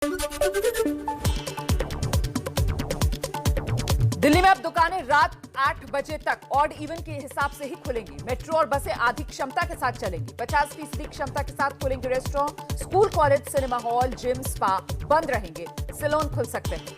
दिल्ली में अब दुकानें रात 8 बजे तक ऑड इवन के हिसाब से ही खुलेंगी। मेट्रो और बसें आधी क्षमता के साथ चलेंगी। 50% क्षमता के साथ खुलेंगे restaurant, school, college, cinema hall, gym, spa बंद रहेंगे। सैलून खुल सकते हैं।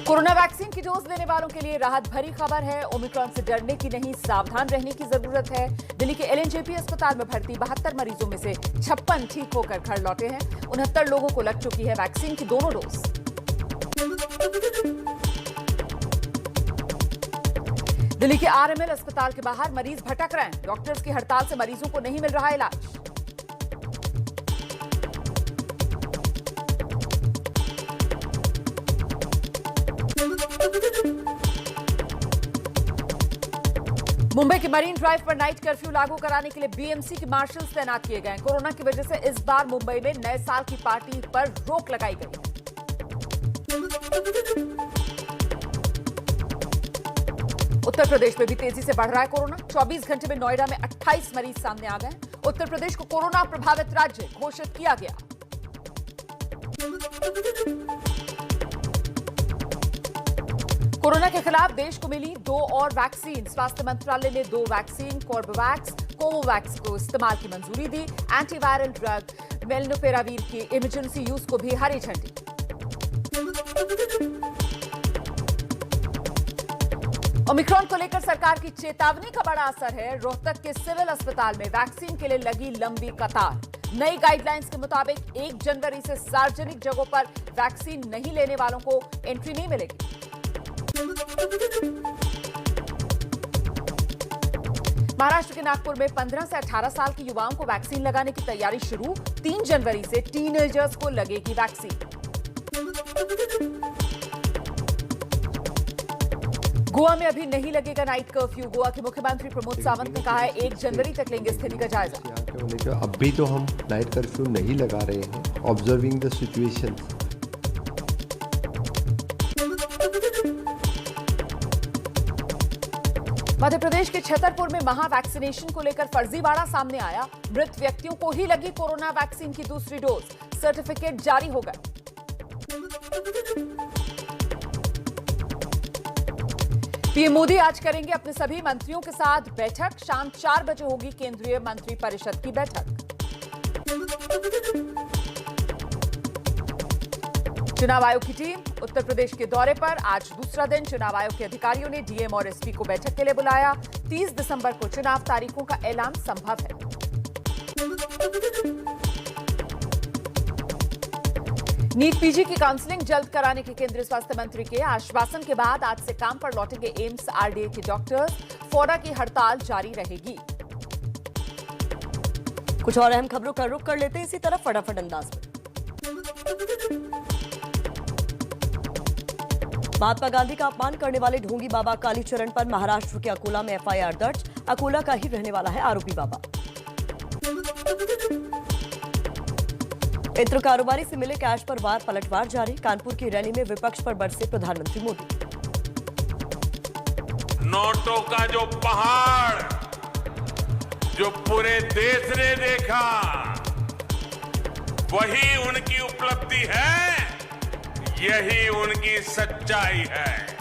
कोरोना वैक्सीन की डोज लेने वालों के लिए राहत भरी खबर है। ओमिक्रॉन से डरने की नहीं, सावधान रहने की जरूरत है। दिल्ली के एलएनजेपी अस्पताल में भर्ती 72 मरीजों में से 56 ठीक होकर घर लौटे हैं। 69 लोगों को लग चुकी है वैक्सीन की दोनों डोज। दिल्ली के आरएमएल अस्पताल के बाहर मरीज भटक रहे हैं। डॉक्टर्स की हड़ताल से मरीजों को नहीं मिल रहा इलाज। मुंबई के मरीन ड्राइव पर नाइट कर्फ्यू लागू कराने के लिए बीएमसी के मार्शल्स तैनात किए गए हैं। कोरोना की वजह से इस बार मुंबई में नए साल की पार्टी पर रोक लगाई गई है। उत्तर प्रदेश में भी तेजी से बढ़ रहा है कोरोना। 24 घंटे में नोएडा में 28 मरीज सामने आ गए। उत्तर प्रदेश को कोरोना प्रभावित राज्य घोषित किया गया। कोरोना के खिलाफ देश को मिली 2 और वैक्सीन। स्वास्थ्य मंत्रालय ने 2 वैक्सीन कॉर्बेवैक्स, कोवोवैक्स को इस्तेमाल की मंजूरी दी। एंटीवायरल ड्रग मेलनुपिरावीर की इमरजेंसी यूज को भी हरी झंडी। ओमिक्रॉन को लेकर सरकार की चेतावनी का बड़ा असर है। रोहतक के सिविल अस्पताल में वैक्सीन के लिए लगी लंबी कतार। नई गाइडलाइंस के मुताबिक 1 जनवरी से सार्वजनिक जगहों पर वैक्सीन नहीं लेने वालों को एंट्री नहीं मिलेगी। महाराष्ट्र के नागपुर में 15 से 18 साल के युवाओं को वैक्सीन लगाने की तैयारी शुरू। 3 जनवरी से टीनेजर्स को लगेगी वैक्सीन। गोवा में अभी नहीं लगेगा नाइट कर्फ्यू। गोवा के मुख्यमंत्री प्रमोद सावंत ने कहा है 1 जनवरी तक लेंगे स्थिति का जायजा। अभी तो हम नाइट कर्फ्यू नहीं लगा रहे हैं, observing the situation. Madhya Pradesh के छतरपुर में महा वैक्सीनेशन को लेकर फर्जीवाड़ा सामने आया। मृत व्यक्तियों को ही लगी कोरोना वैक्सीन की दूसरी डोज। सर्टिफिकेट जारी हो गए। पीएम मोदी आज करेंगे अपने सभी मंत्रियों के साथ बैठक। शाम 4 बजे होगी केंद्रीय मंत्रिपरिषद की बैठक। चुनाव आयोग की टीम उत्तर प्रदेश के दौरे पर। आज दूसरा दिन चुनाव आयोग के अधिकारियों ने डीएम और एसपी को बैठक के लिए बुलाया। 30 दिसंबर को चुनाव तारीखों का ऐलान संभव है। नीट पीजी की काउंसलिंग जल्द कराने के केंद्रीय स्वास्थ्य मंत्री के आश्वासन के बाद आज से काम पर लौटेंगे एम्स आरडीए के डॉक्टर्स। फोड़ा की हड़ताल जारी रहेगी। कुछ और अहम खबरों का रुख कर लेते हैं इसी तरह फटाफट अंदाज में। महात्मा गांधी का अपमान करने वाले ढोंगी बाबा कालीचरण पर महाराष्ट्र के अकोला में एफआईआर दर्ज। अकोला का ही रहने वाला है आरोपी बाबा। इत्र कारोबारी से मिले कैश पर वार पलटवार जारी। कानपुर की रैली में विपक्ष पर बरसे प्रधानमंत्री मोदी। नोटों का जो पहाड़ जो पूरे देश ने देखा, वही उनकी उपलब्धि है, यही उनकी सच्चाई है।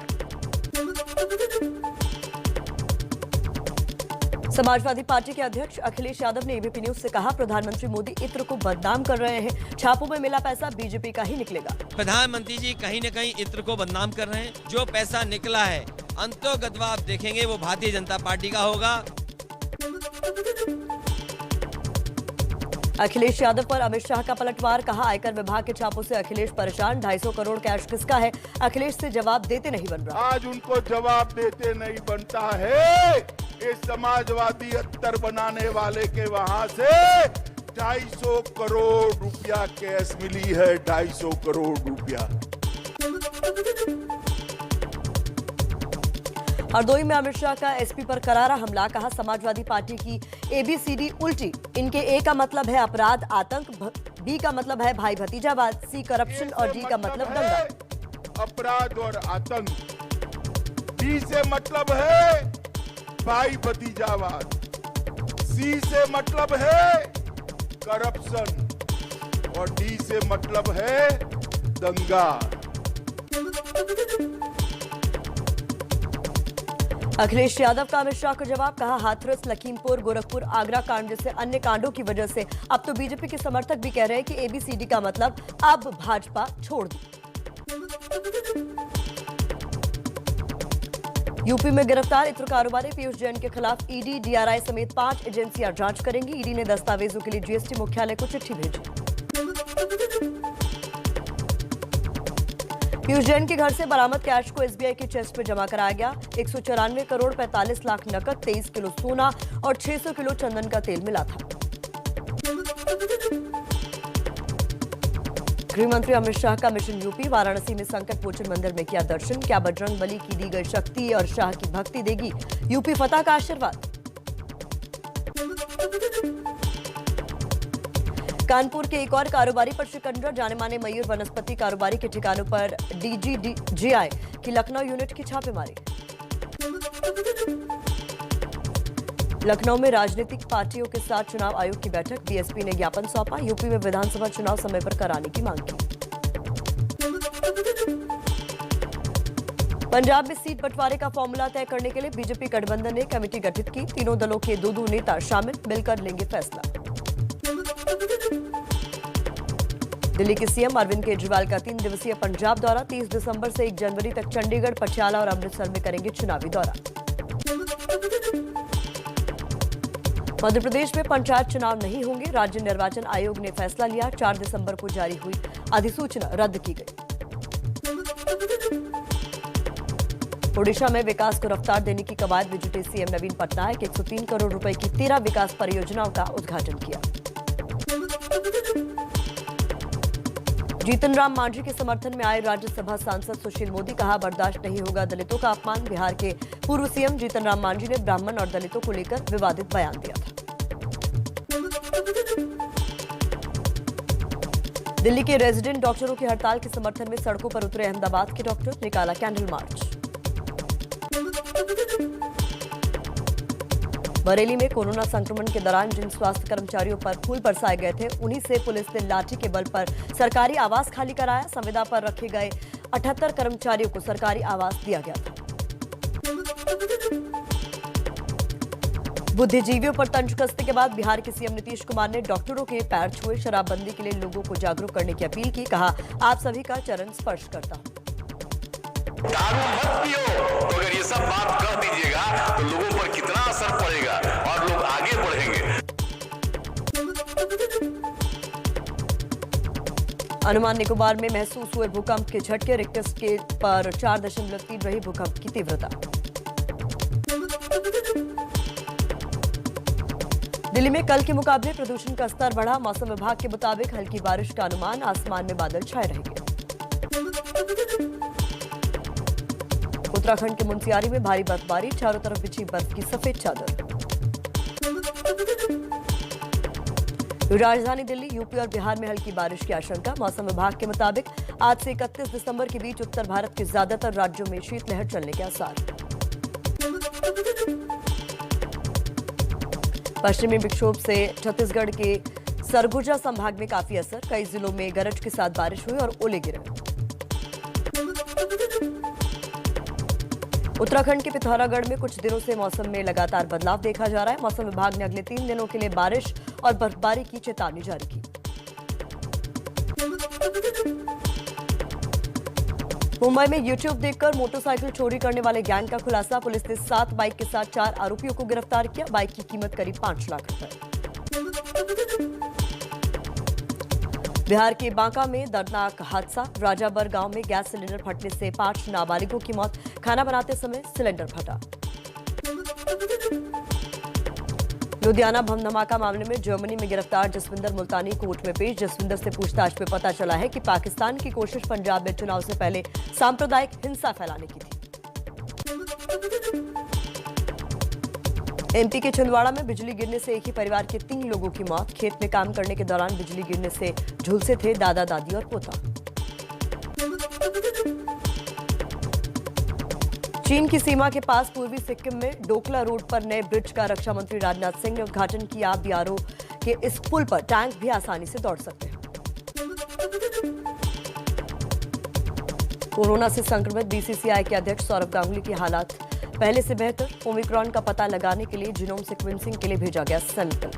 समाजवादी पार्टी के अध्यक्ष अखिलेश यादव ने एबीपी न्यूज से कहा, प्रधानमंत्री मोदी इत्र को बदनाम कर रहे हैं। छापों में मिला पैसा बीजेपी का ही निकलेगा। प्रधानमंत्री जी कहीं न कहीं इत्र को बदनाम कर रहे हैं। जो पैसा निकला है अंतोगत्वा आप देखेंगे वो भारतीय जनता पार्टी का होगा। अखिलेश यादव पर अमित शाह का पलटवार। कहा, आयकर विभाग के छापों से अखिलेश परेशान। 250 करोड़ कैश किसका है? अखिलेश से जवाब देते नहीं बन रहा। आज उनको जवाब देते नहीं बनता है। ये समाजवादी अत्तर बनाने वाले के वहां से 250 करोड़ रुपया कैश मिली है। 250 करोड़ रुपया। हरदोई में अमित शाह का एसपी पर करारा हमला। कहा, समाजवादी पार्टी की एबीसीडी उल्टी। इनके ए का मतलब है अपराध आतंक, बी का मतलब है भाई भतीजावाद, सी करप्शन और डी का मतलब दंगा। अपराध और आतंक। बी से मतलब है भाई भतीजावाद, सी से मतलब है करप्शन और डी से मतलब है दंगा। अखिलेश यादव का अमित शाह का जवाब, कहा हाथरस, लखीमपुर, गोरखपुर, आगरा कांड जैसे अन्य कांडों की वजह से अब तो बीजेपी के समर्थक भी कह रहे हैं कि एबीसीडी का मतलब अब भाजपा छोड़ दी। यूपी में गिरफ्तार इत्र कारोबारी पीयूष जैन के खिलाफ ईडी, डीआरआई समेत 5 एजेंसियां जांच करेंगी। ईडी ने दस्तावेजों के लिए जीएसटी मुख्यालय को चिट्ठी भेजी। पीयूष जैन के घर से बरामद कैश को एसबीआई की चेस्ट में जमा कराया गया। 194 करोड़ 45 लाख नकद, 23 किलो सोना और 600 किलो चंदन का तेल मिला था। गृह मंत्री अमित शाह का मिशन यूपी, वाराणसी में संकट मोचन मंदिर में किया दर्शन। क्या बजरंग बली की दी गई शक्ति और शाह की भक्ति देगी यूपी फतह का आशीर्वाद। कानपुर के एक और कारोबारी पर शिकंजा, जाने माने मयूर वनस्पति कारोबारी के ठिकानों पर डीजीजीआई की लखनऊ यूनिट की छापेमारी। लखनऊ में राजनीतिक पार्टियों के साथ चुनाव आयोग की बैठक, बीएसपी ने ज्ञापन सौंपा। यूपी में विधानसभा चुनाव समय पर कराने की मांग की। पंजाब में सीट बंटवारे का फॉर्मूला तय करने के लिए बीजेपी गठबंधन ने कमेटी गठित की। तीनों दलों के 2 नेता शामिल, मिलकर लेंगे फैसला। दिल्ली के सीएम अरविंद केजरीवाल का 3 दिवसीय पंजाब दौरा, 30 दिसंबर से 1 जनवरी तक चंडीगढ़, पटियाला और अमृतसर में करेंगे चुनावी दौरा। मध्य प्रदेश में पंचायत चुनाव नहीं होंगे, राज्य निर्वाचन आयोग ने फैसला लिया। 4 दिसंबर को जारी हुई अधिसूचना रद्द की गई। ओडिशा में विकास को रफ्तार देने की कवायद में जुटे सीएम नवीन पटनायक 103 करोड़ रुपए की 13 विकास परियोजनाओं का उद्घाटन किया। जीतन राम मांझी के समर्थन में आए राज्यसभा सांसद सुशील मोदी, कहा बर्दाश्त नहीं होगा दलितों का अपमान। बिहार के पूर्व सीएम जीतन राम मांझी ने ब्राह्मण और दलितों को लेकर विवादित बयान दिया था। दिल्ली के रेजिडेंट डॉक्टरों की हड़ताल के समर्थन में सड़कों पर उतरे अहमदाबाद के डॉक्टर, निकाला कैंडल मार्च। बरेली में कोरोना संक्रमण के दौरान जिन स्वास्थ्य कर्मचारियों पर फूल बरसाए गए थे, उन्हीं से पुलिस ने लाठी के बल पर सरकारी आवास खाली कराया। संविदा पर रखे गए 78 कर्मचारियों को सरकारी आवास दिया गया था। बुद्धिजीवियों पर तंज कसने के बाद बिहार के सीएम नीतीश कुमार ने डॉक्टरों के पैर छुए। शराबबंदी के लिए लोगों को जागरूक करने की अपील की। कहा, आप सभी का चरण स्पर्श करता हूं। दारू मत पियो, तो अगर ये सब बात कह दीजिएगा तो लोगों पर कितना असर पड़ेगा और लोग आगे बढ़ेंगे। अंडमान निकोबार में महसूस हुए भूकंप के झटके, रिक्टर स्केल पर 4.3 रही भूकंप की तीव्रता। दिल्ली में कल के मुकाबले प्रदूषण का स्तर बढ़ा। मौसम विभाग के मुताबिक हल्की बारिश का अनुमान, आसमान में बादल छाए रहेंगे। उत्तराखंड के मुनस्यारी में भारी बर्फबारी, चारों तरफ बिछी बर्फ की सफेद चादर। राजधानी दिल्ली, यूपी और बिहार में हल्की बारिश की आशंका। मौसम विभाग के मुताबिक आज से 31 दिसंबर के बीच उत्तर भारत के ज्यादातर राज्यों में शीतलहर चलने के आसार। पश्चिमी विक्षोभ से छत्तीसगढ़ के सरगुजा संभाग में काफी असर, कई जिलों में गरज के साथ बारिश हुई और ओले गिरे। उत्तराखंड के पिथौरागढ़ में कुछ दिनों से मौसम में लगातार बदलाव देखा जा रहा है। मौसम विभाग ने अगले 3 दिनों के लिए बारिश और बर्फबारी की चेतावनी जारी की। मुंबई में यूट्यूब देखकर मोटरसाइकिल चोरी करने वाले गैंग का खुलासा। पुलिस ने 7 बाइक के साथ 4 आरोपियों को गिरफ्तार किया। बाइक की कीमत करीब 5 लाख रुपए। बिहार के बांका में दर्दनाक हादसा, राजाबर गांव में गैस सिलेंडर फटने से 5 नाबालिगों की मौत। खाना बनाते समय सिलेंडर फटा। लुधियाना बम धमाका मामले में जर्मनी में गिरफ्तार जसविंदर मुल्तानी कोर्ट में पेश। जसविंदर से पूछताछ में पता चला है कि पाकिस्तान की कोशिश पंजाब में चुनाव से पहले सांप्रदायिक हिंसा फैलाने की थी। एमपी के छिंदवाड़ा में बिजली गिरने से एक ही परिवार के 3 लोगों की मौत। खेत में काम करने के दौरान बिजली गिरने से झुलसे थे दादा दादी और पोता। चीन की सीमा के पास पूर्वी सिक्किम में डोकला रोड पर नए ब्रिज का रक्षा मंत्री राजनाथ सिंह ने उद्घाटन किया। बीआरओ के इस पुल पर टैंक भी आसानी से दौड़ सकते हैं। कोरोना से संक्रमित बीसीसीआई के अध्यक्ष सौरव गांगुली की हालात पहले से बेहतर। ओमिक्रॉन का पता लगाने के लिए जीनोम सीक्वेंसिंग के लिए भेजा गया सैंपल।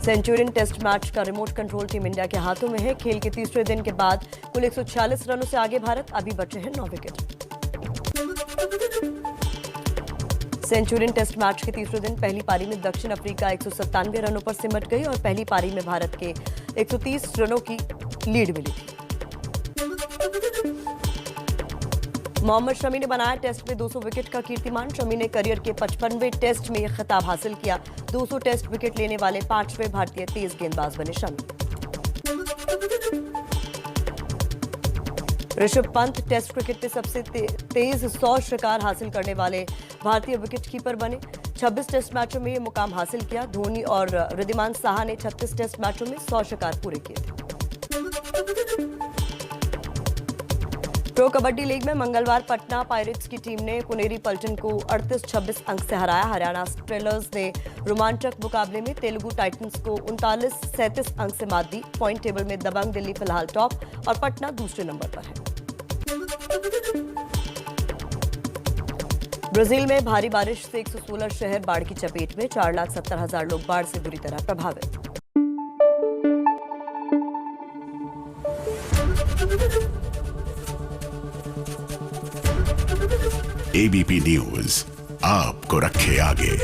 सेंचुरियन टेस्ट मैच का रिमोट कंट्रोल टीम इंडिया के हाथों में है। खेल के तीसरे दिन के बाद कुल 146 रनों से आगे भारत, अभी बचे हैं 9 विकेट। सेंचुरियन टेस्ट मैच के तीसरे दिन पहली पारी में दक्षिण अफ्रीका 197 रनों पर सिमट गई और पहली पारी में भारत के 130 रनों की लीड मिली थी। मोहम्मद शमी ने बनाया टेस्ट में 200 विकेट का कीर्तिमान। शमी ने करियर के 55वें टेस्ट में यह खिताब हासिल किया। 200 टेस्ट विकेट लेने वाले 5वें भारतीय तेज गेंदबाज बने शमी। ऋषभ पंत टेस्ट क्रिकेट में सबसे तेज 100 शिकार हासिल करने वाले भारतीय विकेटकीपर बने। 26 टेस्ट मैचों में यह मुकाम हासिल किया। धोनी और रिद्धिमान साहा ने 36 टेस्ट मैचों में 100 शिकार पूरे किए थे। प्रो कबड्डी लीग में मंगलवार पटना पायरेट्स की टीम ने पुनेरी पल्टन को 38-26 अंक से हराया। हरियाणा स्ट्रेलर्स ने रोमांचक मुकाबले में तेलुगु टाइटंस को 39-37 अंक से मात दी। पॉइंट टेबल में दबंग दिल्ली फिलहाल टॉप और पटना दूसरे नंबर पर है। ब्राजील में भारी बारिश से 116 शहर बाढ़ की चपेट में। 4,70,000 लोग बाढ़ से बुरी तरह प्रभावित। एबीपी न्यूज आपको रखे आगे।